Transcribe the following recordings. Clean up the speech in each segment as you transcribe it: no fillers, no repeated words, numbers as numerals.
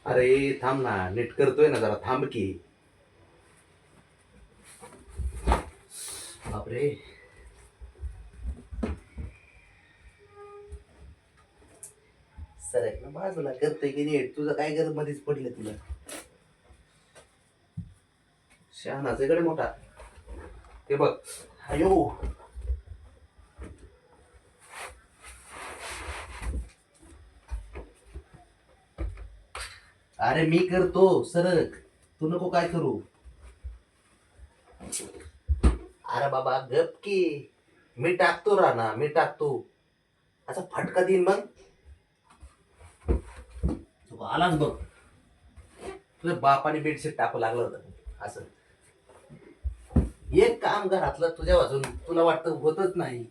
अरे थांब ना, नीट करतोय ना, जरा थांब की. बापरे. सरक ना बाजूला, करतोय की नीट. तुझं काय गरज मध्येच पडलं तुला. शहाणाच कडे मोठा. ते बघ. अयो. अरे मी करतो, सरक. तू नको काय करू. अरे बाबा गप की. मी टाकतो राणा, मी टाकतो. असा फटका देईन मग. तू आलाच बघ. तुझ्या बापाने बेडशीट टाकू लागलं होतं असं. एक काम घरातलं तुझ्या वाजून तुला वाटतं होतच नाही.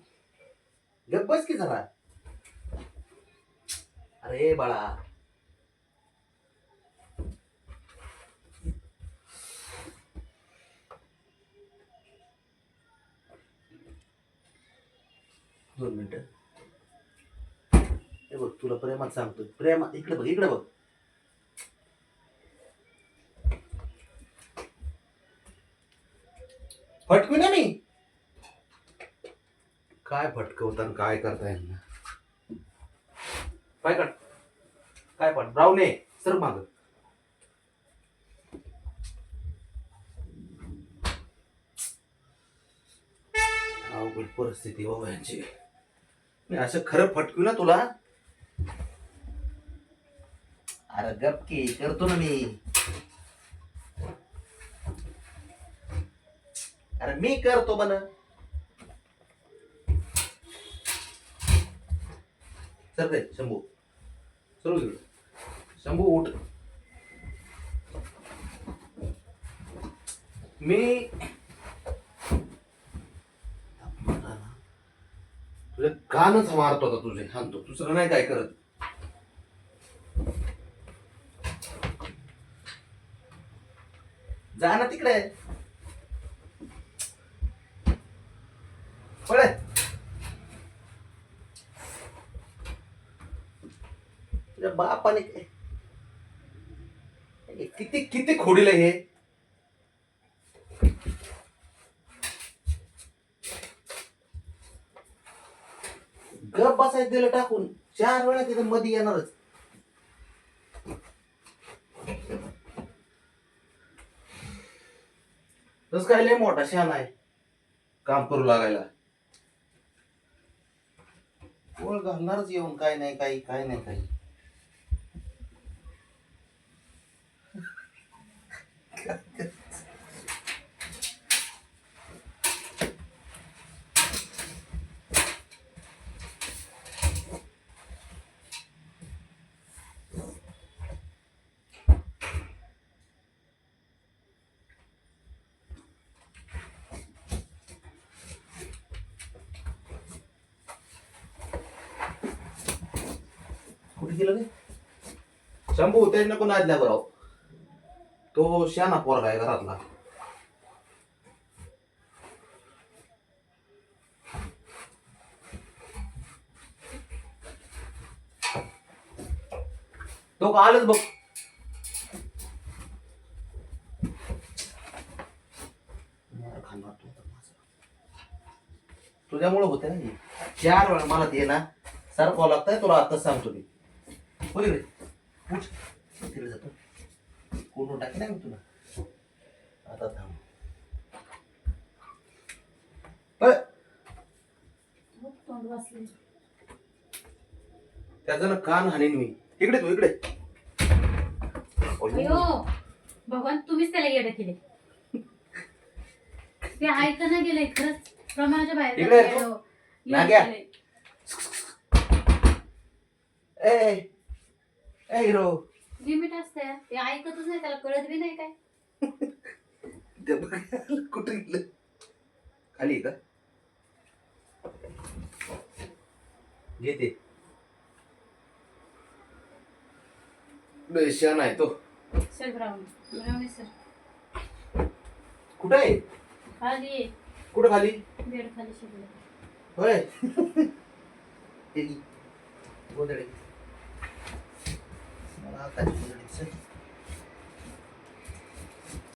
गप बस की जरा. अरे बाळा. दोन मिनिटं. हे बघ तुला प्रेमात सांगतो. प्रेमात इकडे बघ, इकडे बघ. फटकू ना मी. काय फटकवता आणि काय करता यांना. काय कर. काय पण ब्राऊन आहे सर माग. अवघड परिस्थिती बाबा यांची. मी असं खरं फटकू ना तुला. अरे गप की, करतो ना मी. अरे मी करतो म्हण. सर रे शंभू. सर शंभू उठ. मी तुझे कानच मारतो आता, तुझे हाणतो. दुसरं नाही काय करत. जा ना तिकडे. पळे. तुझ्या बापाने किती किती खोडील हे. गप बसायचं दिलं टाकून. 4 वेळा तिथे मध्ये येणारच. तस काय लय मोठा शहाणा आहे काम करू लागायला. ओळ घालणारच येऊन. काय नाही काही, काय नाही काही. कुठे गेलं रे शंभू. तरी नको नादल्या बराव. तो शहाणा पोरगा आहे घरातला. तो का आलंच बघ. तुझ्यामुळे होते ना. 4 वेळा मला ते ना सारखं लागतंय. तुला आताच सांगतो मी. बोल रे. उठ. तिकडे जातो. कोण टाकी नाही तुला. आता थांब. त्याचं ना कान हाणीन मी. इकडे तू इकडे. अयो भगवान, तुम्हीच त्याला येडे केले. ते ऐकणं गेलंय खरंच. प्रमाणाच्या बाहेर इकडे त्याला तू. येडं- नाग्या. येडं केलंय. ए ए हिरो. लिमिट असते. ते ऐकतच नाही, त्याला कळत बी नाही काय. ते बघ, कुठे गेलं. खाली आहे का. घेते. बेशान आहे तो. Sir brown sir. कुठे आहे. खाली ये. कुठं खाली. बेड खाली शिकले. होय. गोदडे. मला आता